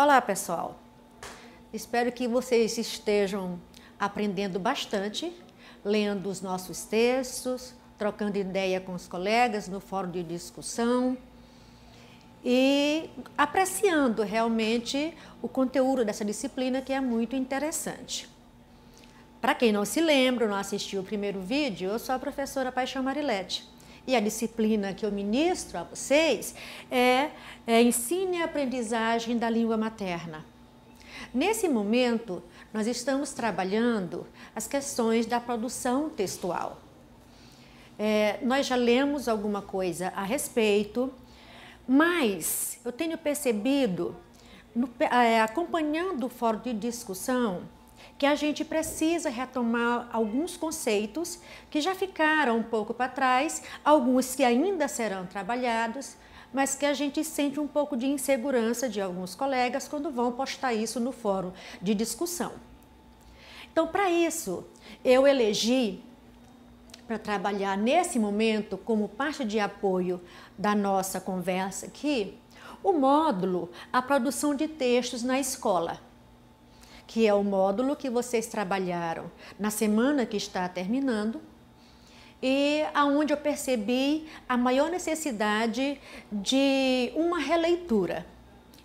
Olá, pessoal! Espero que vocês estejam aprendendo bastante, lendo os nossos textos, trocando ideia com os colegas no fórum de discussão e apreciando realmente o conteúdo dessa disciplina, que é muito interessante. Para quem não se lembra, não assistiu o primeiro vídeo, eu sou a professora Paixão Marilete. E a disciplina que eu ministro a vocês é Ensino e Aprendizagem da Língua Materna. Nesse momento, nós estamos trabalhando as questões da produção textual. Nós já lemos alguma coisa a respeito, mas eu tenho percebido, acompanhando o fórum de discussão, que a gente precisa retomar alguns conceitos que já ficaram um pouco para trás, alguns que ainda serão trabalhados, mas que a gente sente um pouco de insegurança de alguns colegas quando vão postar isso no fórum de discussão. Então, para isso, eu elegi, para trabalhar nesse momento como parte de apoio da nossa conversa aqui, o módulo A Produção de Textos na Escola, que é o módulo que vocês trabalharam na semana que está terminando e aonde eu percebi a maior necessidade de uma releitura.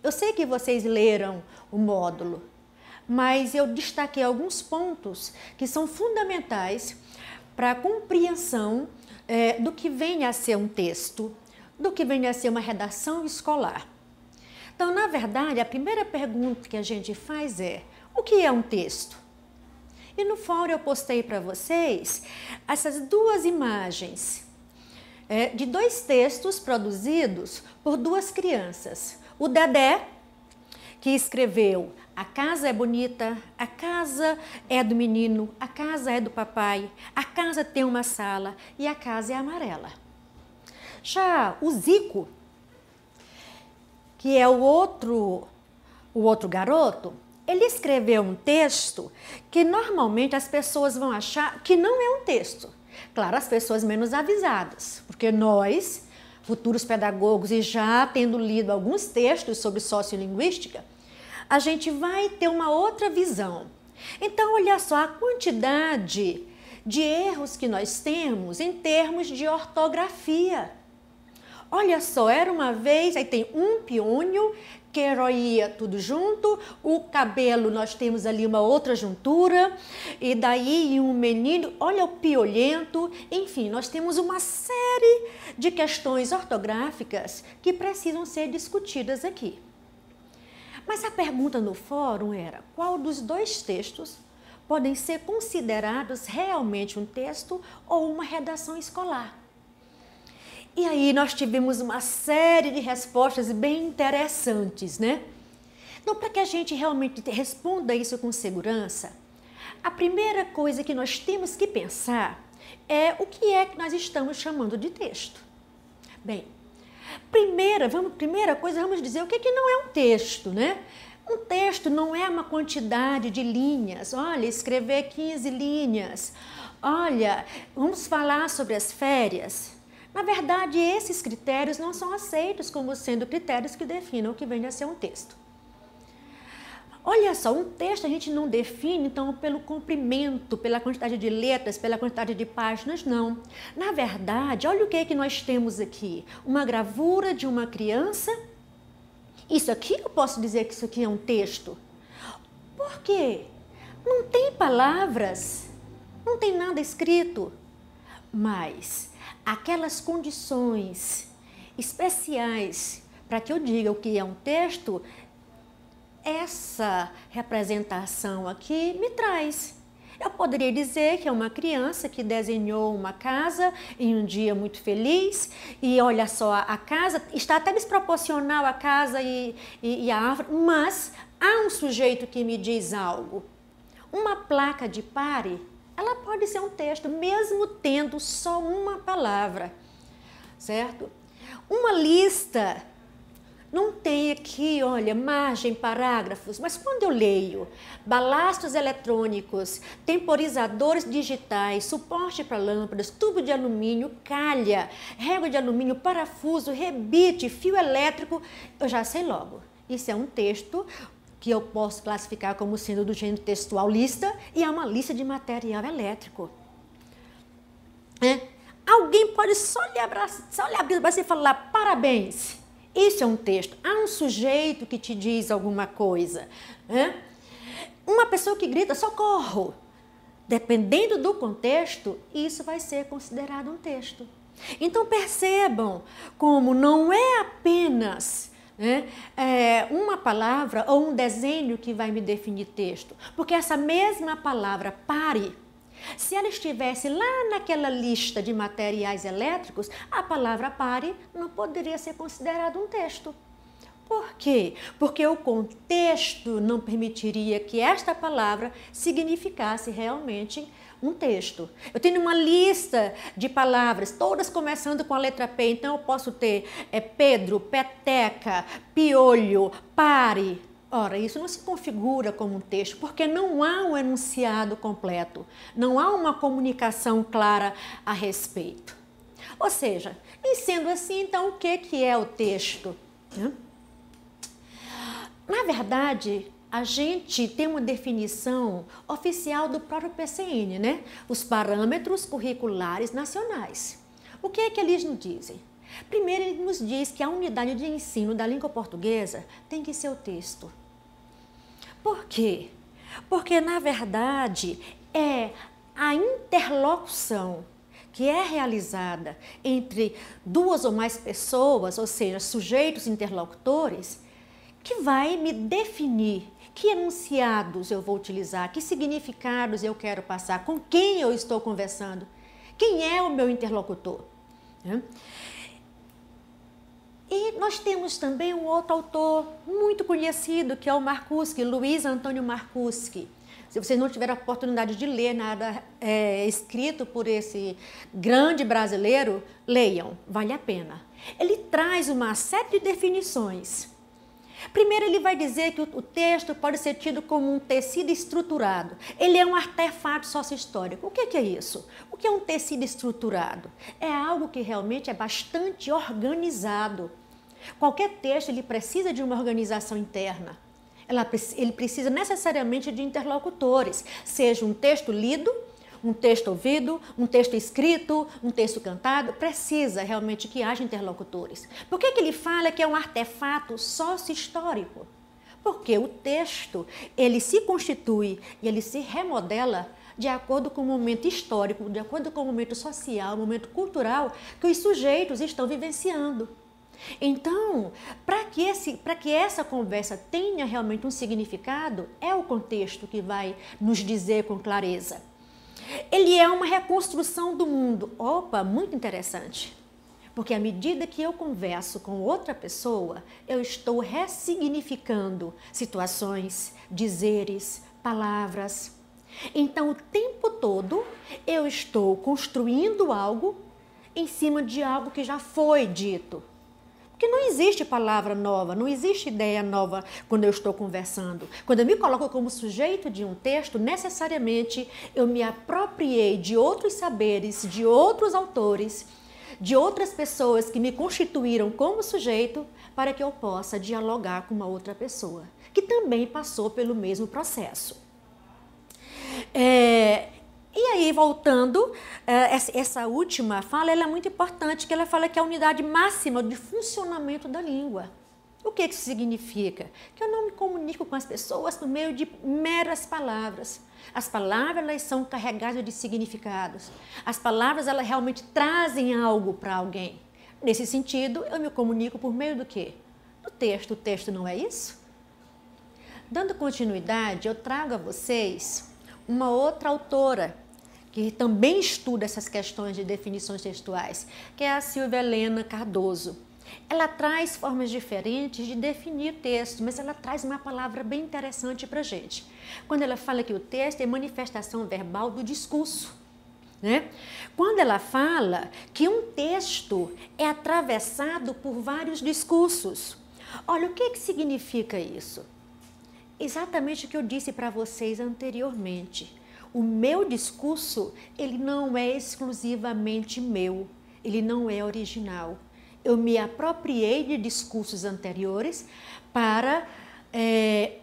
Eu sei que vocês leram o módulo, mas eu destaquei alguns pontos que são fundamentais para a compreensão do que vem a ser um texto, do que vem a ser uma redação escolar. Então, na verdade, a primeira pergunta que a gente faz é: o que é um texto? E no fórum eu postei para vocês essas duas imagens de dois textos produzidos por duas crianças. O Dedé, que escreveu A Casa é Bonita, a casa é do menino, a casa é do papai, a casa tem uma sala e a casa é amarela. Já o Zico, que é o outro garoto, ele escreveu um texto que normalmente as pessoas vão achar que não é um texto. Claro, as pessoas menos avisadas, porque nós, futuros pedagogos, e já tendo lido alguns textos sobre sociolinguística, a gente vai ter uma outra visão. Então, olha só a quantidade de erros que nós temos em termos de ortografia. Olha só, era uma vez, aí tem um piônio, queroia, tudo junto, o cabelo, nós temos ali uma outra juntura, e daí um menino, olha o piolhento, enfim, nós temos uma série de questões ortográficas que precisam ser discutidas aqui. Mas a pergunta no fórum era: qual dos dois textos podem ser considerados realmente um texto ou uma redação escolar? E aí nós tivemos uma série de respostas bem interessantes, né? Então, para que a gente realmente responda isso com segurança, a primeira coisa que nós temos que pensar é o que é que nós estamos chamando de texto. Bem, primeira coisa, vamos dizer o que não é um texto, né? Um texto não é uma quantidade de linhas. Olha, escrever 15 linhas. Olha, vamos falar sobre as férias. Na verdade, esses critérios não são aceitos como sendo critérios que definam o que vem a ser um texto. Olha só, um texto a gente não define, então, pelo comprimento, pela quantidade de letras, pela quantidade de páginas, não. Na verdade, olha o que é que nós temos aqui. Uma gravura de uma criança. Isso aqui, eu posso dizer que isso aqui é um texto. Por quê? Não tem palavras, não tem nada escrito, mas aquelas condições especiais para que eu diga o que é um texto, essa representação aqui me traz. Eu poderia dizer que é uma criança que desenhou uma casa em um dia muito feliz e olha só, a casa está até desproporcional, a casa e a árvore, mas há um sujeito que me diz algo. Uma placa de pare, ela pode ser um texto, mesmo tendo só uma palavra, certo? Uma lista não tem aqui, olha, margem, parágrafos, mas quando eu leio balastos eletrônicos, temporizadores digitais, suporte para lâmpadas, tubo de alumínio, calha, régua de alumínio, parafuso, rebite, fio elétrico, eu já sei logo. Isso é um texto que eu posso classificar como sendo do gênero textual lista, e é uma lista de material elétrico. Alguém pode só lhe abrir o braço e falar parabéns. Isso é um texto. Há um sujeito que te diz alguma coisa. Uma pessoa que grita socorro. Dependendo do contexto, isso vai ser considerado um texto. Então percebam como não é apenas uma palavra ou um desenho que vai me definir texto. Porque essa mesma palavra pare, se ela estivesse lá naquela lista de materiais elétricos, a palavra pare não poderia ser considerado um texto. Por quê? Porque o contexto não permitiria que esta palavra significasse realmente um texto. Eu tenho uma lista de palavras, todas começando com a letra P, então eu posso ter Pedro, peteca, piolho, pare. Ora, isso não se configura como um texto, porque não há um enunciado completo, não há uma comunicação clara a respeito. Ou seja, e sendo assim, então, o que é o texto? Na verdade, a gente tem uma definição oficial do próprio PCN, né? Os parâmetros curriculares nacionais. O que é que eles nos dizem? Primeiro, ele nos diz que a unidade de ensino da língua portuguesa tem que ser o texto. Por quê? Porque, na verdade, é a interlocução que é realizada entre duas ou mais pessoas, ou seja, sujeitos interlocutores, que vai me definir que enunciados eu vou utilizar, que significados eu quero passar, com quem eu estou conversando, quem é o meu interlocutor. E nós temos também um outro autor muito conhecido, que é o Marcuschi, Luiz Antônio Marcuschi. Se vocês não tiveram a oportunidade de ler nada escrito por esse grande brasileiro, leiam, vale a pena. Ele traz uma série de definições. Primeiro, ele vai dizer que o texto pode ser tido como um tecido estruturado. Ele é um artefato sócio-histórico. O que é isso? O que é um tecido estruturado? É algo que realmente é bastante organizado. Qualquer texto ele precisa de uma organização interna. Ele precisa necessariamente de interlocutores, seja um texto lido, um texto ouvido, um texto escrito, um texto cantado, precisa realmente que haja interlocutores. Por que ele fala que é um artefato sócio-histórico? Porque o texto, ele se constitui e ele se remodela de acordo com o momento histórico, de acordo com o momento social, o momento cultural que os sujeitos estão vivenciando. Então, para que essa conversa tenha realmente um significado, é o contexto que vai nos dizer com clareza. Ele é uma reconstrução do mundo. Opa, muito interessante. Porque à medida que eu converso com outra pessoa, eu estou ressignificando situações, dizeres, palavras. Então, o tempo todo, eu estou construindo algo em cima de algo que já foi dito. Porque não existe palavra nova, não existe ideia nova quando eu estou conversando. Quando eu me coloco como sujeito de um texto, necessariamente eu me apropriei de outros saberes, de outros autores, de outras pessoas que me constituíram como sujeito para que eu possa dialogar com uma outra pessoa, que também passou pelo mesmo processo. E aí, voltando, essa última fala ela é muito importante, que ela fala que é a unidade máxima de funcionamento da língua. O que isso significa? Que eu não me comunico com as pessoas por meio de meras palavras. As palavras elas são carregadas de significados. As palavras elas realmente trazem algo para alguém. Nesse sentido, eu me comunico por meio do quê? Do texto. O texto não é isso? Dando continuidade, eu trago a vocês uma outra autora que também estuda essas questões de definições textuais, que é a Silvia Helena Cardoso. Ela traz formas diferentes de definir texto, mas ela traz uma palavra bem interessante para a gente. Quando ela fala que o texto é manifestação verbal do discurso, né? Quando ela fala que um texto é atravessado por vários discursos. Olha, o que significa isso? Exatamente o que eu disse para vocês anteriormente. O meu discurso, ele não é exclusivamente meu, ele não é original. eu me apropriei de discursos anteriores para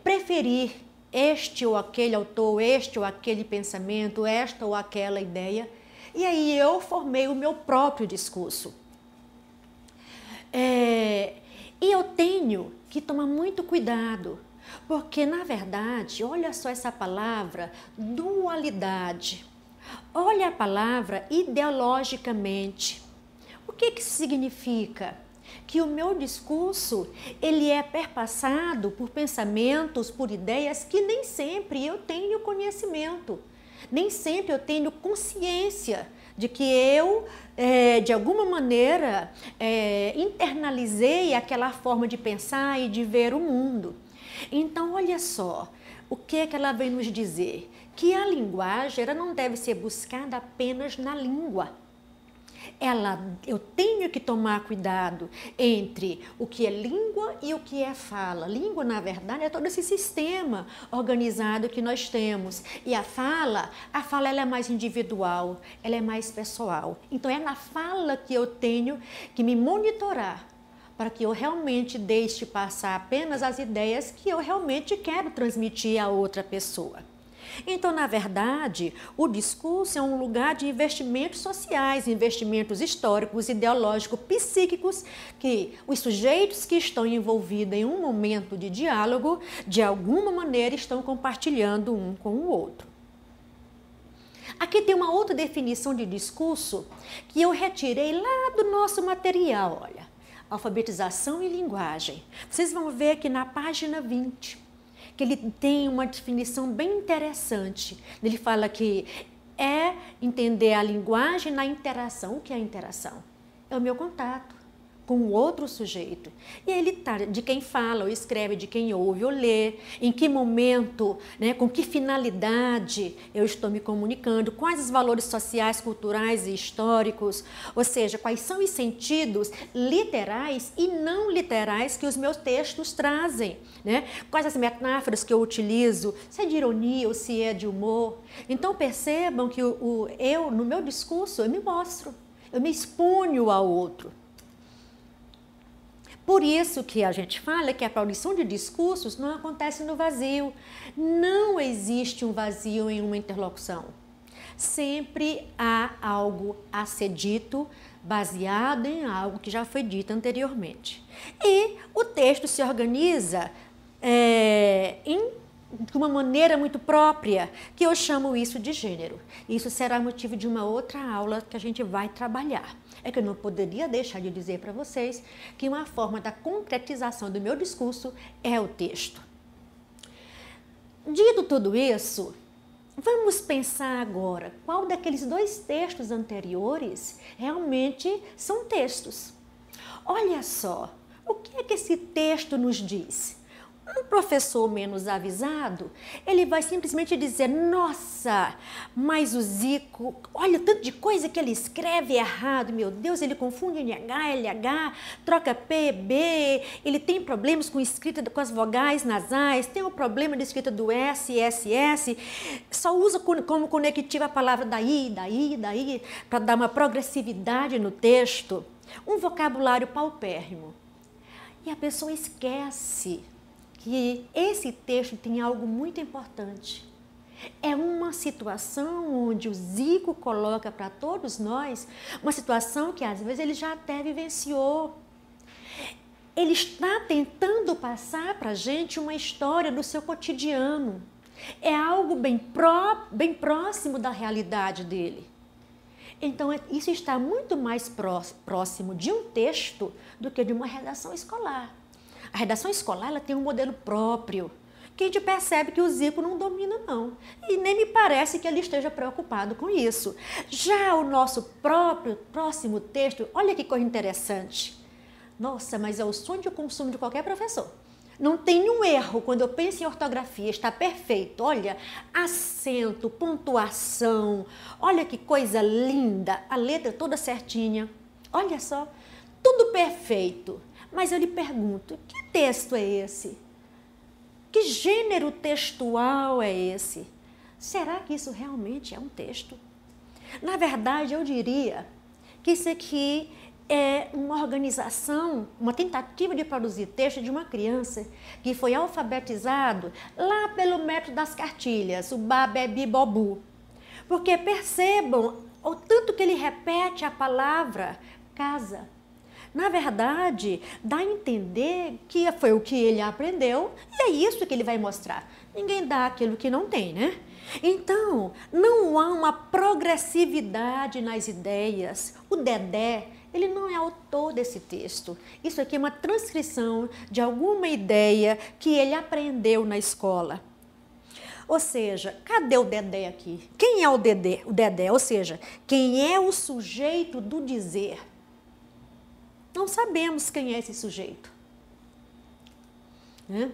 preferir este ou aquele autor, este ou aquele pensamento, esta ou aquela ideia, e aí eu formei o meu próprio discurso. E eu tenho que tomar muito cuidado, porque, na verdade, olha só essa palavra, dualidade. Olha a palavra ideologicamente. O que isso significa? Que o meu discurso, ele é perpassado por pensamentos, por ideias que nem sempre eu tenho conhecimento, nem sempre eu tenho consciência de que eu, de alguma maneira, internalizei aquela forma de pensar e de ver o mundo. Então, olha só, o que é que ela vem nos dizer? Que a linguagem ela não deve ser buscada apenas na língua. Eu tenho que tomar cuidado entre o que é língua e o que é fala. Língua, na verdade, é todo esse sistema organizado que nós temos. E a fala ela é mais individual, ela é mais pessoal. Então, é na fala que eu tenho que me monitorar, para que eu realmente deixe passar apenas as ideias que eu realmente quero transmitir a outra pessoa. Então, na verdade, o discurso é um lugar de investimentos sociais, investimentos históricos, ideológicos, psíquicos, que os sujeitos que estão envolvidos em um momento de diálogo, de alguma maneira, estão compartilhando um com o outro. Aqui tem uma outra definição de discurso que eu retirei lá do nosso material, olha. Alfabetização e linguagem. Vocês vão ver aqui na página 20. Que ele tem uma definição bem interessante. Ele fala que é entender a linguagem na interação. O que é a interação? É o meu contato com o outro sujeito. E ele tá de quem fala ou escreve, de quem ouve ou lê, em que momento, né, com que finalidade eu estou me comunicando, quais os valores sociais, culturais e históricos, ou seja, quais são os sentidos literais e não literais que os meus textos trazem, né? Quais as metáforas que eu utilizo, se é de ironia ou se é de humor. Então percebam que eu, no meu discurso, eu me mostro, eu me exponho ao outro. Por isso que a gente fala que a produção de discursos não acontece no vazio. Não existe um vazio em uma interlocução. Sempre há algo a ser dito, baseado em algo que já foi dito anteriormente. E o texto se organiza de uma maneira muito própria, que eu chamo isso de gênero. Isso será motivo de uma outra aula que a gente vai trabalhar. É que eu não poderia deixar de dizer para vocês que uma forma da concretização do meu discurso é o texto. Dito tudo isso, vamos pensar agora qual daqueles dois textos anteriores realmente são textos. Olha só, o que é que esse texto nos diz? Um professor menos avisado, ele vai simplesmente dizer, nossa, mas o Zico, olha o tanto de coisa que ele escreve errado, meu Deus, ele confunde NH, LH, troca P, B, ele tem problemas com escrita com as vogais nasais, tem o problema de escrita do S, SS, só usa como conectivo a palavra daí, para dar uma progressividade no texto, um vocabulário paupérrimo. E a pessoa esquece que esse texto tem algo muito importante. É uma situação onde o Zico coloca para todos nós, uma situação que às vezes ele já até vivenciou. Ele está tentando passar para a gente uma história do seu cotidiano. É algo bem próximo da realidade dele. Então, isso está muito mais próximo de um texto do que de uma redação escolar. A redação escolar ela tem um modelo próprio, que a gente percebe que o Zico não domina, não. E nem me parece que ele esteja preocupado com isso. Já o nosso próximo texto, olha que coisa interessante. Nossa, mas é o sonho de consumo de qualquer professor. Não tem nenhum erro quando eu penso em ortografia, está perfeito. Olha, acento, pontuação, olha que coisa linda, a letra toda certinha. Olha só, tudo perfeito. Mas eu lhe pergunto, que texto é esse? Que gênero textual é esse? Será que isso realmente é um texto? Na verdade, eu diria que isso aqui é uma organização, uma tentativa de produzir texto de uma criança que foi alfabetizado lá pelo método das cartilhas, o Babebi Bobu. Porque percebam o tanto que ele repete a palavra casa. Na verdade, dá a entender que foi o que ele aprendeu e é isso que ele vai mostrar. Ninguém dá aquilo que não tem, né? Então, não há uma progressividade nas ideias. O Dedé, ele não é autor desse texto. Isso aqui é uma transcrição de alguma ideia que ele aprendeu na escola. Ou seja, cadê o Dedé aqui? Quem é o Dedé? O Dedé, ou seja, quem é o sujeito do dizer? Não sabemos quem é esse sujeito. Né?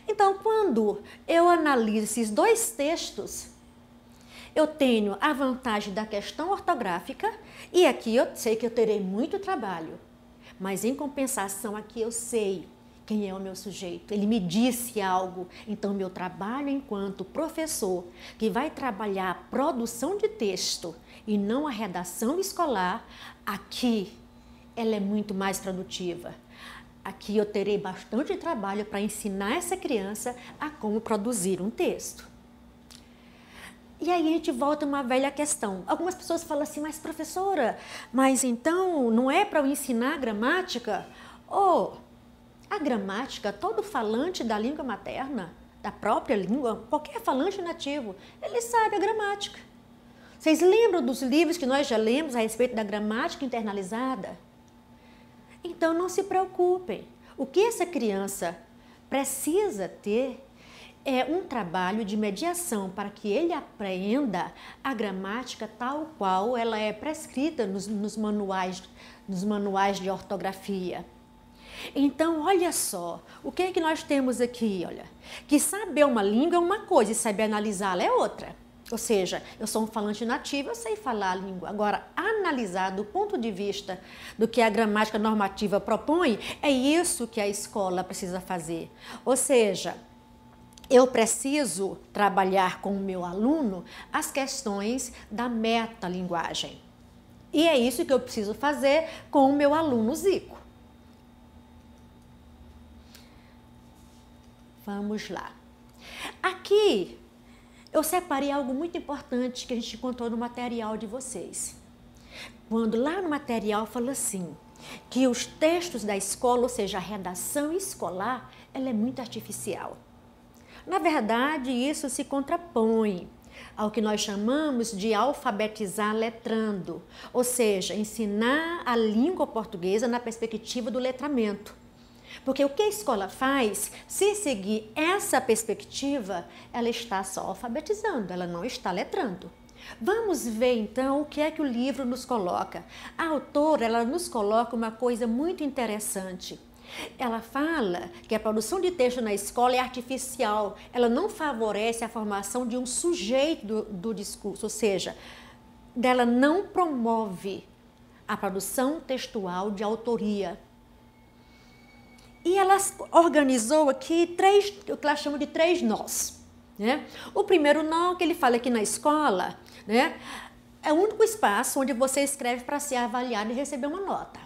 Então, quando eu analiso esses dois textos, eu tenho a vantagem da questão ortográfica e aqui eu sei que eu terei muito trabalho, mas em compensação aqui eu sei quem é o meu sujeito. Ele me disse algo, então meu trabalho enquanto professor, que vai trabalhar a produção de texto e não a redação escolar, aqui ela é muito mais produtiva. Aqui eu terei bastante trabalho para ensinar essa criança a como produzir um texto. E aí a gente volta a uma velha questão. Algumas pessoas falam assim, mas professora, mas então não é para eu ensinar gramática? A gramática, todo falante da língua materna, da própria língua, qualquer falante nativo, ele sabe a gramática. Vocês lembram dos livros que nós já lemos a respeito da gramática internalizada? Então, não se preocupem. O que essa criança precisa ter é um trabalho de mediação para que ele aprenda a gramática tal qual ela é prescrita nos manuais de ortografia. Então, olha só, o que é que nós temos aqui? Olha, que saber uma língua é uma coisa e saber analisá-la é outra. Ou seja, eu sou um falante nativo, eu sei falar a língua. Agora, analisar do ponto de vista do que a gramática normativa propõe, é isso que a escola precisa fazer. Ou seja, eu preciso trabalhar com o meu aluno as questões da metalinguagem. E é isso que eu preciso fazer com o meu aluno Zico. Vamos lá. Aqui eu separei algo muito importante que a gente encontrou no material de vocês. Quando lá no material fala assim, que os textos da escola, ou seja, a redação escolar, ela é muito artificial. Na verdade, isso se contrapõe ao que nós chamamos de alfabetizar letrando, ou seja, ensinar a língua portuguesa na perspectiva do letramento. Porque o que a escola faz, se seguir essa perspectiva, ela está só alfabetizando, ela não está letrando. Vamos ver então o que é que o livro nos coloca. A autora, ela nos coloca uma coisa muito interessante. Ela fala que a produção de texto na escola é artificial, ela não favorece a formação de um sujeito do discurso, ou seja, ela não promove a produção textual de autoria. E ela organizou aqui o que ela chama de 3 nós. Né? O primeiro nó que ele fala aqui na escola, né, é o único espaço onde você escreve para ser avaliado e receber uma nota.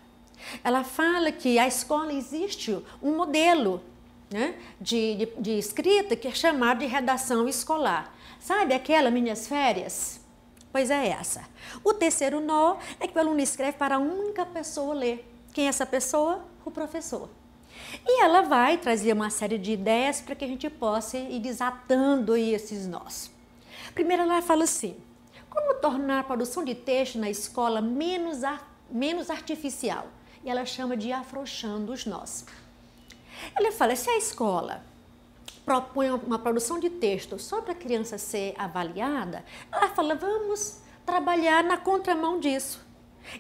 Ela fala que a escola existe um modelo, né, de escrita que é chamado de redação escolar. Sabe aquela Minhas Férias? Pois é essa. O terceiro nó é que o aluno escreve para a única pessoa ler. Quem é essa pessoa? O professor. E ela vai trazer uma série de ideias para que a gente possa ir desatando esses nós. Primeiro ela fala assim, como tornar a produção de texto na escola menos artificial? E ela chama de afrouxando os nós. Ela fala, se a escola propõe uma produção de texto só para a criança ser avaliada, ela fala, vamos trabalhar na contramão disso.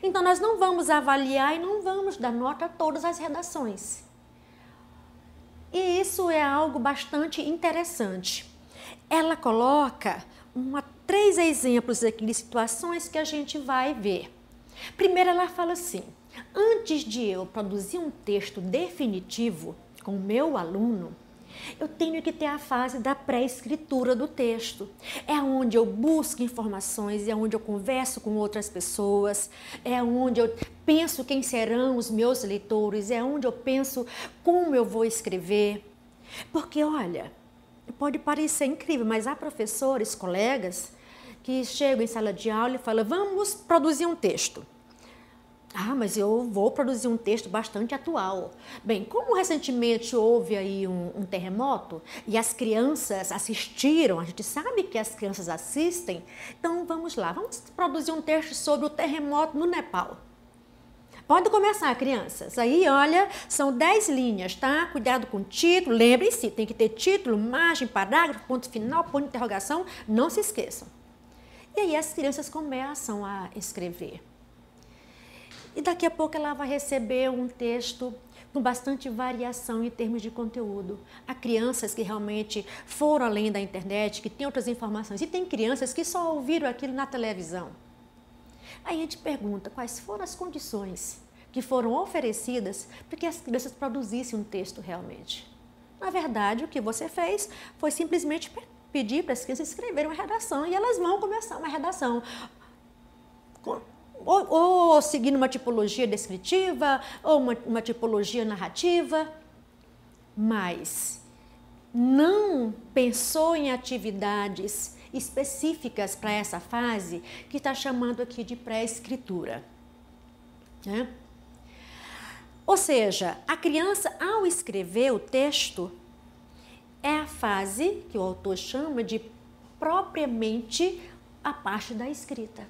Então, nós não vamos avaliar e não vamos dar nota a todas as redações. E isso é algo bastante interessante. Ela coloca 3 exemplos aqui de situações que a gente vai ver. Primeiro, ela fala assim, antes de eu produzir um texto definitivo com o meu aluno, Eu tenho que ter a fase da pré-escritura do texto. É onde eu busco informações, é onde eu converso com outras pessoas, é onde eu penso quem serão os meus leitores, é onde eu penso como eu vou escrever. Porque, olha, pode parecer incrível, mas há professores, colegas, que chegam em sala de aula e falam, vamos produzir um texto. Ah, mas eu vou produzir um texto bastante atual. Bem, como recentemente houve aí um terremoto e as crianças assistiram, a gente sabe que as crianças assistem, então vamos lá, vamos produzir um texto sobre o terremoto no Nepal. Pode começar, crianças. Aí, olha, são 10 linhas, tá? Cuidado com o título, lembrem-se, tem que ter título, margem, parágrafo, ponto final, ponto de interrogação, não se esqueçam. E aí as crianças começam a escrever. E daqui a pouco ela vai receber um texto com bastante variação em termos de conteúdo. Há crianças que realmente foram além da internet, que têm outras informações. E tem crianças que só ouviram aquilo na televisão. Aí a gente pergunta quais foram as condições que foram oferecidas para que as crianças produzissem um texto realmente. Na verdade, o que você fez foi simplesmente pedir para as crianças escreverem uma redação e elas vão começar uma redação. Ou seguindo uma tipologia descritiva, ou uma tipologia narrativa, mas não pensou em atividades específicas para essa fase que está chamando aqui de pré-escritura, né? Ou seja, a criança, ao escrever o texto, é a fase que o autor chama de propriamente a parte da escrita.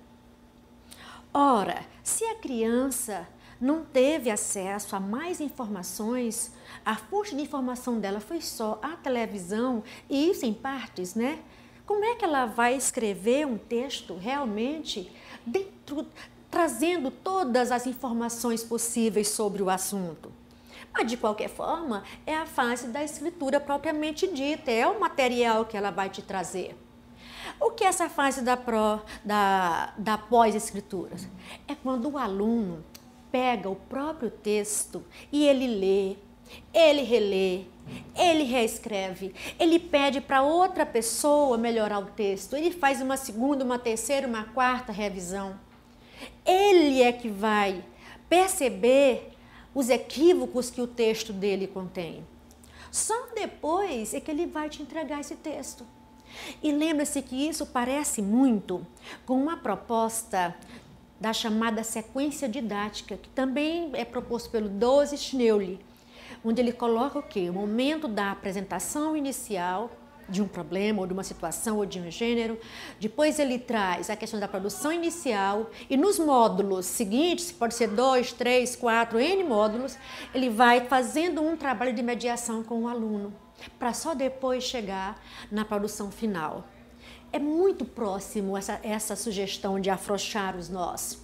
Ora, se a criança não teve acesso a mais informações, a fonte de informação dela foi só a televisão, e isso em partes, né? Como é que ela vai escrever um texto realmente trazendo todas as informações possíveis sobre o assunto? Mas, de qualquer forma, é a fase da escritura propriamente dita, é o material que ela vai te trazer. O que é essa fase da pós-escritura? É quando o aluno pega o próprio texto e ele lê, ele relê, ele reescreve, ele pede para outra pessoa melhorar o texto, ele faz uma segunda, uma terceira, uma quarta revisão. Ele é que vai perceber os equívocos que o texto dele contém. Só depois é que ele vai te entregar esse texto. E lembre-se que isso parece muito com uma proposta da chamada sequência didática, que também é proposto pelo Doze Schneuli, onde ele coloca o quê? O momento da apresentação inicial de um problema, ou de uma situação, ou de um gênero. Depois ele traz a questão da produção inicial e nos módulos seguintes, pode ser 2, 3, 4, N módulos, ele vai fazendo um trabalho de mediação com o aluno, para só depois chegar na produção final. É muito próximo essa sugestão de afrouxar os nós,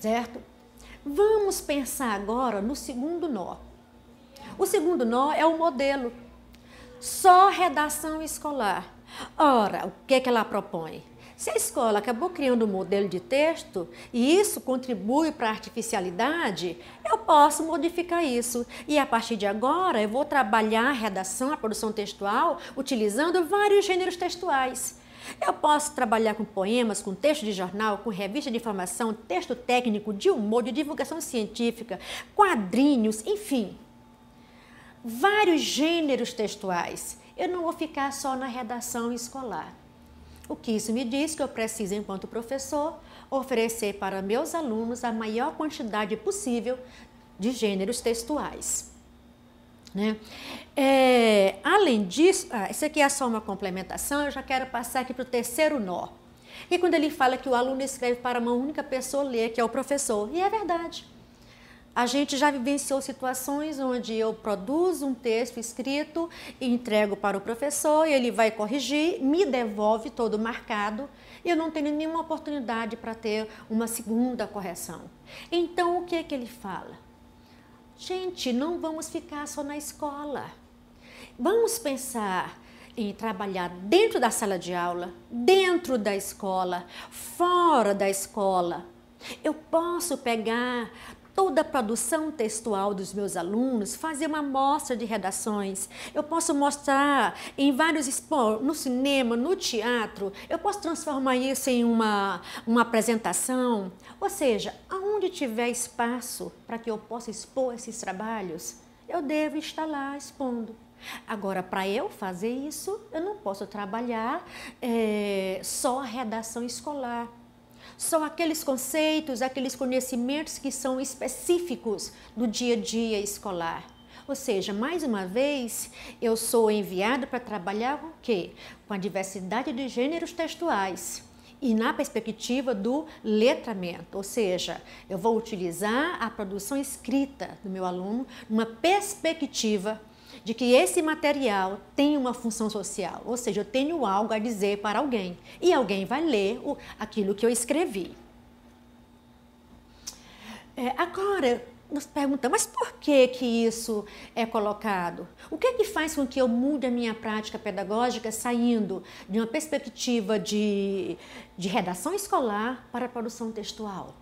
certo? Vamos pensar agora no segundo nó. O segundo nó é o modelo. Só redação escolar. Ora, o que é que ela propõe? Se a escola acabou criando um modelo de texto e isso contribui para a artificialidade, eu posso modificar isso. E a partir de agora eu vou trabalhar a redação, a produção textual, utilizando vários gêneros textuais. Eu posso trabalhar com poemas, com texto de jornal, com revista de informação, texto técnico, de humor, de divulgação científica, quadrinhos, enfim. Vários gêneros textuais. Eu não vou ficar só na redação escolar. O que isso me diz que eu preciso, enquanto professor, oferecer para meus alunos a maior quantidade possível de gêneros textuais, né? Além disso, isso aqui é só uma complementação, eu já quero passar aqui para o terceiro nó. E quando ele fala que o aluno escreve para uma única pessoa ler, que é o professor, e é verdade. A gente já vivenciou situações onde eu produzo um texto escrito e entrego para o professor, e ele vai corrigir, me devolve todo marcado, e eu não tenho nenhuma oportunidade para ter uma segunda correção. Então, o que é que ele fala? Gente, não vamos ficar só na escola. Vamos pensar em trabalhar dentro da sala de aula, dentro da escola, fora da escola. Eu posso pegar toda a produção textual dos meus alunos, fazer uma amostra de redações. Eu posso mostrar em vários esportes, no cinema, no teatro, eu posso transformar isso em uma apresentação. Ou seja, aonde tiver espaço para que eu possa expor esses trabalhos, eu devo estar lá expondo. Agora, para eu fazer isso, eu não posso trabalhar só a redação escolar. São aqueles conceitos, aqueles conhecimentos que são específicos do dia a dia escolar. Ou seja, mais uma vez, eu sou enviado para trabalhar com o quê? Com a diversidade de gêneros textuais e na perspectiva do letramento. Ou seja, eu vou utilizar a produção escrita do meu aluno numa perspectiva de que esse material tem uma função social, ou seja, eu tenho algo a dizer para alguém e alguém vai ler aquilo que eu escrevi. Agora, nos perguntamos, mas por que isso é colocado? O que é que faz com que eu mude a minha prática pedagógica saindo de uma perspectiva de redação escolar para a produção textual?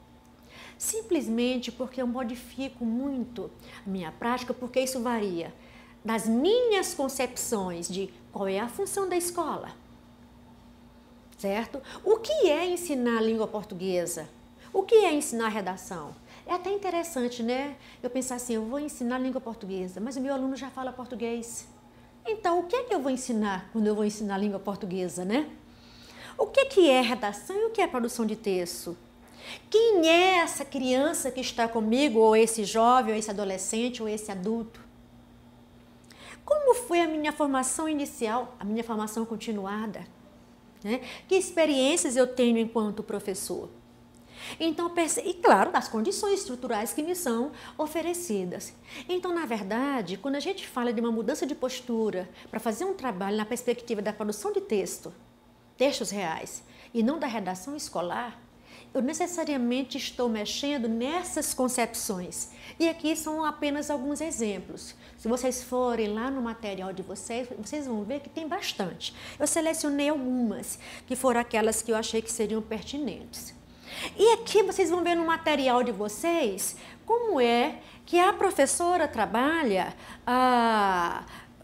Simplesmente porque eu modifico muito a minha prática, porque isso varia das minhas concepções de qual é a função da escola, certo? O que é ensinar a língua portuguesa? O que é ensinar redação? É até interessante, né? Eu pensar assim, eu vou ensinar a língua portuguesa, mas o meu aluno já fala português. Então, o que é que eu vou ensinar quando eu vou ensinar a língua portuguesa, né? O que é redação e o que é produção de texto? Quem é essa criança que está comigo, ou esse jovem, ou esse adolescente, ou esse adulto? Como foi a minha formação inicial, a minha formação continuada? Né? Que experiências eu tenho enquanto professor? Então, e claro, das condições estruturais que me são oferecidas. Então, na verdade, quando a gente fala de uma mudança de postura para fazer um trabalho na perspectiva da produção de textos reais, e não da redação escolar, eu necessariamente estou mexendo nessas concepções. E aqui são apenas alguns exemplos. Se vocês forem lá no material de vocês, vocês vão ver que tem bastante. Eu selecionei algumas, que foram aquelas que eu achei que seriam pertinentes. E aqui vocês vão ver no material de vocês como é que a professora trabalha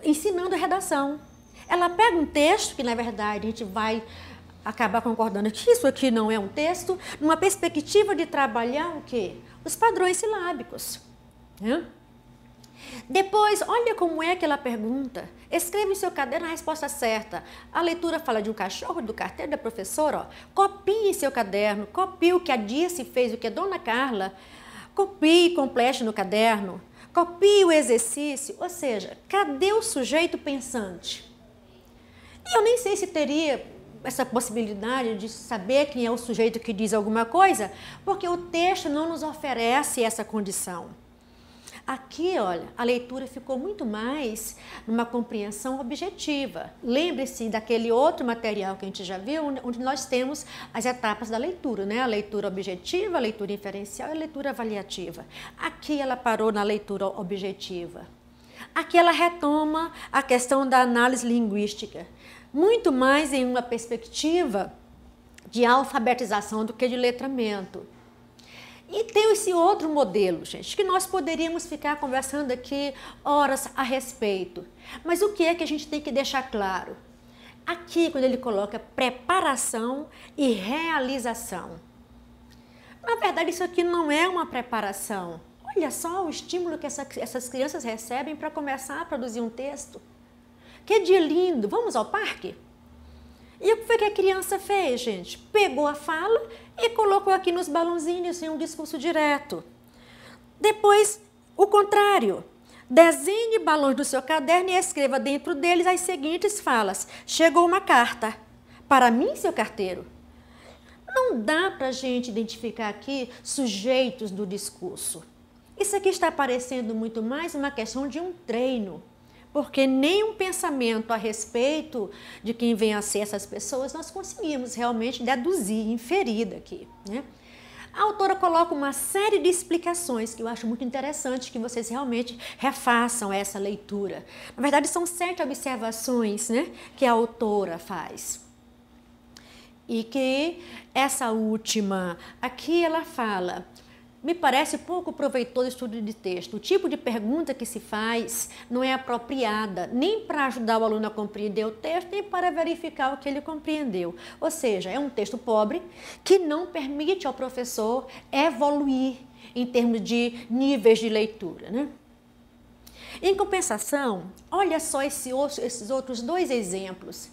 ensinando a redação. Ela pega um texto, que na verdade a gente vai acabar concordando que isso aqui não é um texto, numa perspectiva de trabalhar o quê? Os padrões silábicos. Né? Depois, olha como é que ela pergunta. Escreva em seu caderno a resposta certa. A leitura fala de um cachorro, do carteiro da professora. Ó. Copie em seu caderno, copie o que a Dirce fez, o que a Dona Carla. Copie e complete no caderno. Copie o exercício. Ou seja, cadê o sujeito pensante? E eu nem sei se teria essa possibilidade de saber quem é o sujeito que diz alguma coisa, porque o texto não nos oferece essa condição. Aqui, olha, a leitura ficou muito mais numa compreensão objetiva. Lembre-se daquele outro material que a gente já viu, onde nós temos as etapas da leitura, né? A leitura objetiva, a leitura inferencial e a leitura avaliativa. Aqui ela parou na leitura objetiva. Aqui ela retoma a questão da análise linguística, muito mais em uma perspectiva de alfabetização do que de letramento. E tem esse outro modelo, gente, que nós poderíamos ficar conversando aqui horas a respeito. Mas o que é que a gente tem que deixar claro? Aqui, quando ele coloca preparação e realização. Na verdade, isso aqui não é uma preparação. Olha só o estímulo que essas crianças recebem para começar a produzir um texto. Que dia lindo! Vamos ao parque? E o que foi que a criança fez, gente? Pegou a fala e colocou aqui nos balãozinhos em um discurso direto. Depois, o contrário. Desenhe balões do seu caderno e escreva dentro deles as seguintes falas. Chegou uma carta. Para mim, seu carteiro. Não dá para a gente identificar aqui sujeitos do discurso. Isso aqui está parecendo muito mais uma questão de um treino. Porque nenhum pensamento a respeito de quem vem a ser essas pessoas nós conseguimos realmente deduzir, inferir daqui, né? A autora coloca uma série de explicações que eu acho muito interessante que vocês realmente refaçam essa leitura. Na verdade, são 7 observações, né, que a autora faz. E que essa última aqui ela fala me parece pouco proveitoso o estudo de texto. O tipo de pergunta que se faz não é apropriada, nem para ajudar o aluno a compreender o texto, nem para verificar o que ele compreendeu. Ou seja, é um texto pobre que não permite ao professor evoluir em termos de níveis de leitura, né? Em compensação, olha só esses outros dois exemplos.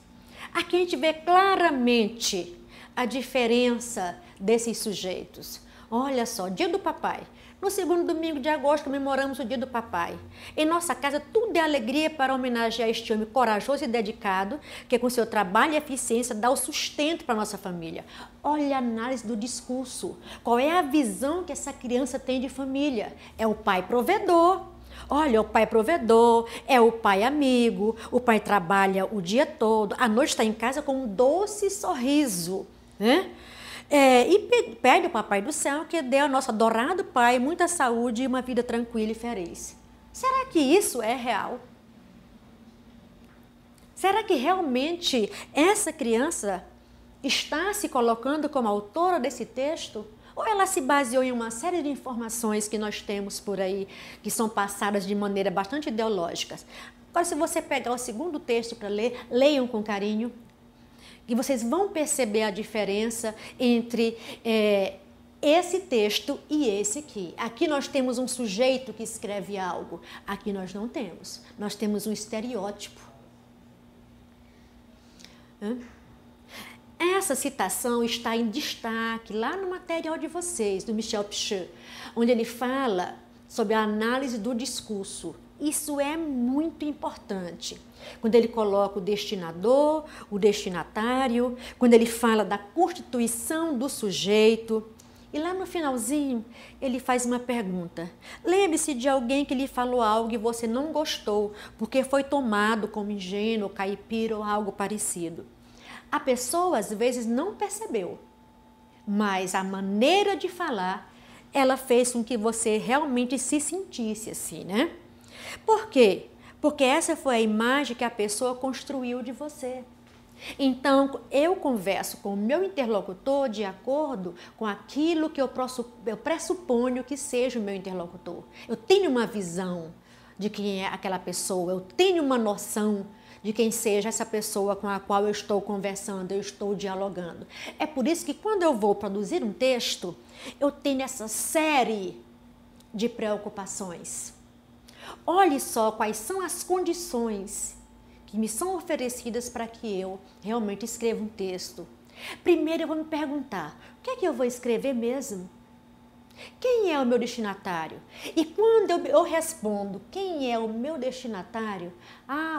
Aqui a gente vê claramente a diferença desses sujeitos. Olha só, Dia do Papai. No segundo domingo de agosto comemoramos o Dia do Papai. Em nossa casa tudo é alegria para homenagear este homem corajoso e dedicado, que com seu trabalho e eficiência dá o sustento para a nossa família. Olha a análise do discurso. Qual é a visão que essa criança tem de família? É o pai provedor. Olha, o pai provedor, é o pai amigo, o pai trabalha o dia todo, à noite está em casa com um doce sorriso, né? E pede ao Papai do Céu que dê ao nosso adorado pai muita saúde e uma vida tranquila e feliz. Será que isso é real? Será que realmente essa criança está se colocando como autora desse texto? Ou ela se baseou em uma série de informações que nós temos por aí, que são passadas de maneira bastante ideológica? Agora, se você pegar o segundo texto para ler, leiam com carinho, e vocês vão perceber a diferença entre esse texto e esse aqui. Aqui nós temos um sujeito que escreve algo, aqui nós não temos. Nós temos um estereótipo. Essa citação está em destaque lá no material de vocês, do Michel Pichot, onde ele fala sobre a análise do discurso. Isso é muito importante. Quando ele coloca o destinador, o destinatário, quando ele fala da constituição do sujeito. E lá no finalzinho, ele faz uma pergunta. Lembre-se de alguém que lhe falou algo e você não gostou, porque foi tomado como ingênuo, caipira ou algo parecido. A pessoa, às vezes, não percebeu, mas a maneira de falar, ela fez com que você realmente se sentisse assim, né? Por quê? Porque essa foi a imagem que a pessoa construiu de você. Então, eu converso com o meu interlocutor de acordo com aquilo que eu pressuponho que seja o meu interlocutor. Eu tenho uma visão de quem é aquela pessoa, eu tenho uma noção de quem seja essa pessoa com a qual eu estou conversando, eu estou dialogando. É por isso que quando eu vou produzir um texto, eu tenho essa série de preocupações. Olhe só quais são as condições que me são oferecidas para que eu realmente escreva um texto. Primeiro eu vou me perguntar, o que é que eu vou escrever mesmo? Quem é o meu destinatário? E quando eu respondo quem é o meu destinatário,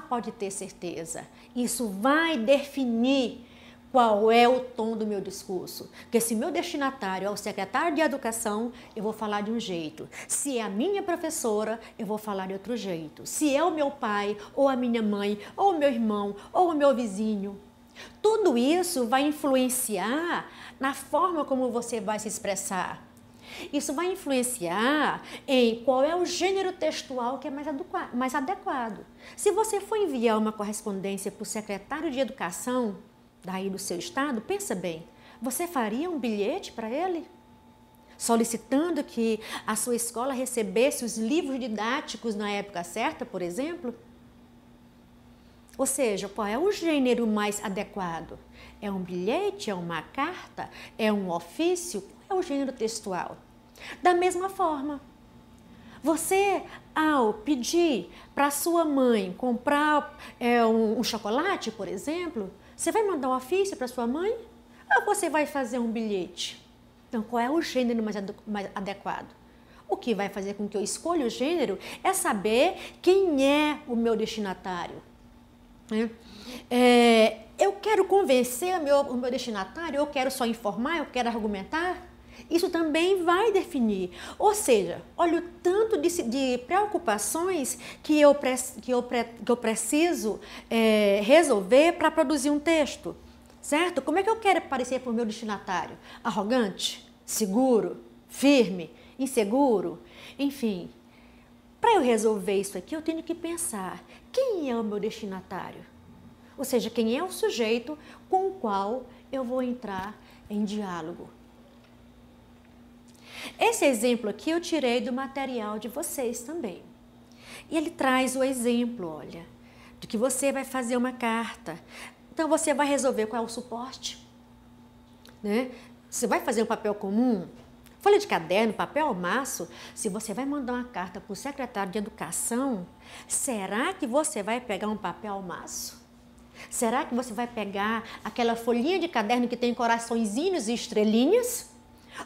pode ter certeza, isso vai definir qual é o tom do meu discurso. Porque se meu destinatário é o secretário de Educação, eu vou falar de um jeito. Se é a minha professora, eu vou falar de outro jeito. Se é o meu pai, ou a minha mãe, ou o meu irmão, ou o meu vizinho. Tudo isso vai influenciar na forma como você vai se expressar. Isso vai influenciar em qual é o gênero textual que é mais adequado. Se você for enviar uma correspondência para o secretário de Educação daí do seu estado, pensa bem, você faria um bilhete para ele? Solicitando que a sua escola recebesse os livros didáticos na época certa, por exemplo? Ou seja, qual é o gênero mais adequado? É um bilhete? É uma carta? É um ofício? Qual é o gênero textual? Da mesma forma, você, ao pedir para sua mãe comprar um chocolate, por exemplo, você vai mandar um ofício para sua mãe ou você vai fazer um bilhete? Então, qual é o gênero mais adequado? O que vai fazer com que eu escolha o gênero é saber quem é o meu destinatário. Eu quero convencer o meu destinatário, eu quero só informar, eu quero argumentar? Isso também vai definir. Ou seja, olha o tanto de preocupações que eu preciso resolver para produzir um texto, certo? Como é que eu quero parecer para o meu destinatário? Arrogante? Seguro? Firme? Inseguro? Enfim, para eu resolver isso aqui, eu tenho que pensar quem é o meu destinatário? Ou seja, quem é o sujeito com o qual eu vou entrar em diálogo. Esse exemplo aqui eu tirei do material de vocês também. E ele traz o exemplo, olha, de que você vai fazer uma carta. Então você vai resolver qual é o suporte, né? Você vai fazer um papel comum, folha de caderno, papel ao maço. Se você vai mandar uma carta para o secretário de Educação, será que você vai pegar um papel ao maço? Será que você vai pegar aquela folhinha de caderno que tem coraçõezinhos e estrelinhas?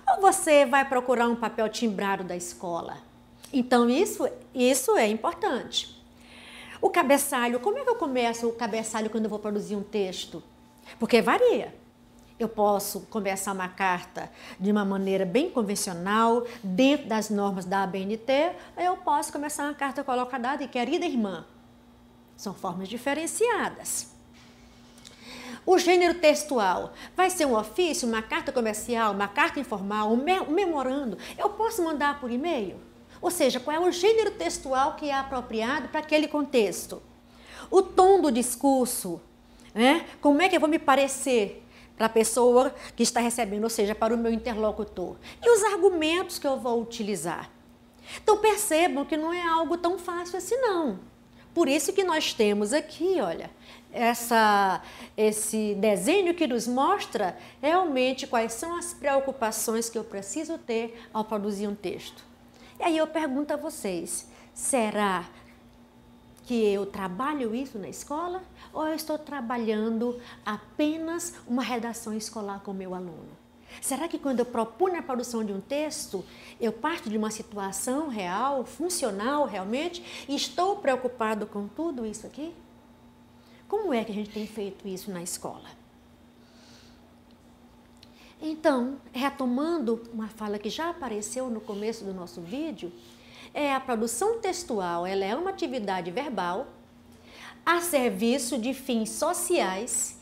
Ou você vai procurar um papel timbrado da escola? Então, isso é importante. O cabeçalho, como é que eu começo o cabeçalho quando eu vou produzir um texto? Porque varia. Eu posso começar uma carta de uma maneira bem convencional, dentro das normas da ABNT, ou eu posso começar uma carta colocada de querida irmã. São formas diferenciadas. O gênero textual vai ser um ofício, uma carta comercial, uma carta informal, um memorando. Eu posso mandar por e-mail? Ou seja, qual é o gênero textual que é apropriado para aquele contexto? O tom do discurso, né? Como é que eu vou me parecer para a pessoa que está recebendo, ou seja, para o meu interlocutor? E os argumentos que eu vou utilizar? Então percebam que não é algo tão fácil assim não. Por isso que nós temos aqui, olha, esse desenho que nos mostra realmente quais são as preocupações que eu preciso ter ao produzir um texto. E aí eu pergunto a vocês, será que eu trabalho isso na escola ou eu estou trabalhando apenas uma redação escolar com o meu aluno? Será que quando eu proponho a produção de um texto, eu parto de uma situação real, funcional realmente, e estou preocupado com tudo isso aqui? Como é que a gente tem feito isso na escola? Então, retomando uma fala que já apareceu no começo do nosso vídeo, a produção textual, ela é uma atividade verbal a serviço de fins sociais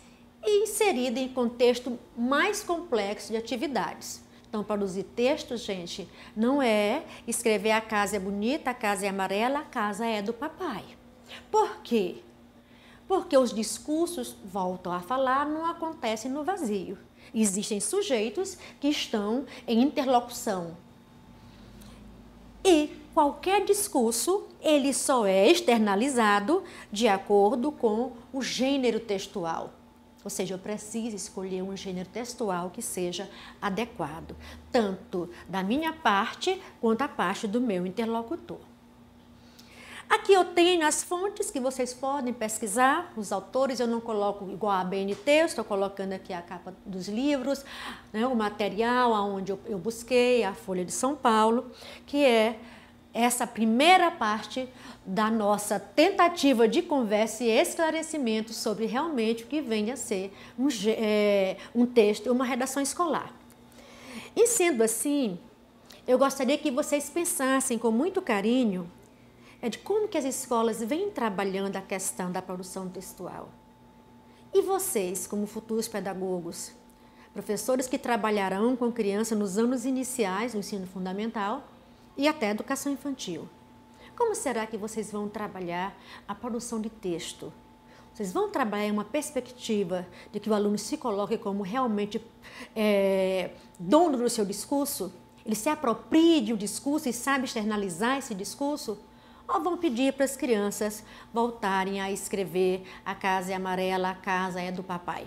e inserida em contexto mais complexo de atividades. Então, produzir textos, gente, não é escrever a casa é bonita, a casa é amarela, a casa é do papai. Por quê? Porque os discursos, voltam a falar, não acontecem no vazio. Existem sujeitos que estão em interlocução. E qualquer discurso, ele só é externalizado de acordo com o gênero textual. Ou seja, eu preciso escolher um gênero textual que seja adequado, tanto da minha parte quanto a parte do meu interlocutor. Aqui eu tenho as fontes que vocês podem pesquisar, os autores eu não coloco igual a ABNT, eu estou colocando aqui a capa dos livros, né, o material onde eu busquei, a Folha de São Paulo, que é essa primeira parte da nossa tentativa de conversa e esclarecimento sobre realmente o que vem a ser um texto, uma redação escolar. E sendo assim, eu gostaria que vocês pensassem com muito carinho de como que as escolas vêm trabalhando a questão da produção textual. E vocês, como futuros pedagogos, professores que trabalharão com criança nos anos iniciais do ensino fundamental e até educação infantil, como será que vocês vão trabalhar a produção de texto? Vocês vão trabalhar em uma perspectiva de que o aluno se coloque como realmente dono do seu discurso? Ele se aproprie do discurso e sabe externalizar esse discurso? Ou vão pedir para as crianças voltarem a escrever a casa é amarela, a casa é do papai?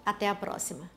Até a próxima!